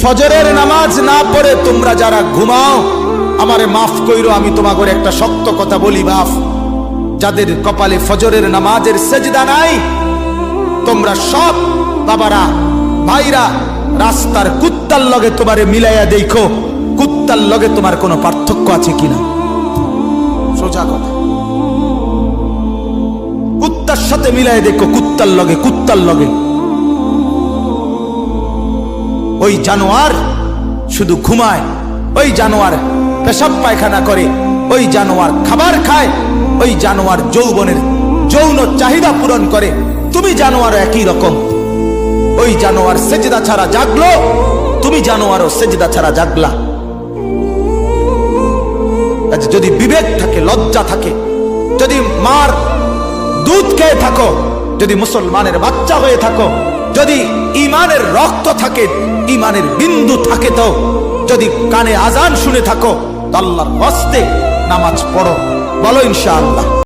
ফজরের নামাজ না পড়ে তোমরা যারা ঘুমাও, আমারে মাফ কইরো, আমি তোমাদের একটা শক্ত কথা বলি বাপ, যাদের কপালে ফজরের নামাজের সেজদা নাই, তোমরা সব বাবারা ভাইরা রাস্তার কুত্তার লগে তোমারে মিলাইয়া দেখো, কুত্তার লগে তোমার কোনো পার্থক্য আছে কিনা। সোজা কথা, কুত্তার সাথে মিলাই দেখো, কুত্তার লগে। ওই জানোয়ার শুধু ঘুমায়, ওই জানোয়ার পেশাব পায়খানা করে, ওই জানোয়ার খাবার খায়, ওই জানোয়ার যৌন চাহিদা পূরণ করে। তুমি জানোয়ার একই রকম, ওই জানোয়ার সেজদা ছাড়া জাগলো, তুমি জানোয়ারও সেজদা ছাড়া জাগলা। যদি বিবেক থাকে, লজ্জা থাকে, যদি মার দুধ খেয়ে থাকো, যদি মুসলমানের বাচ্চা হয়ে থাকো, যদি ইমানের রক্ত থাকে, ইমানের বিন্দু থাকে, তো যদি কানে আজান শুনে থাকো, তো আল্লাহর হস্তে নামাজ পড়ো। বলো ইনশাআল্লাহ।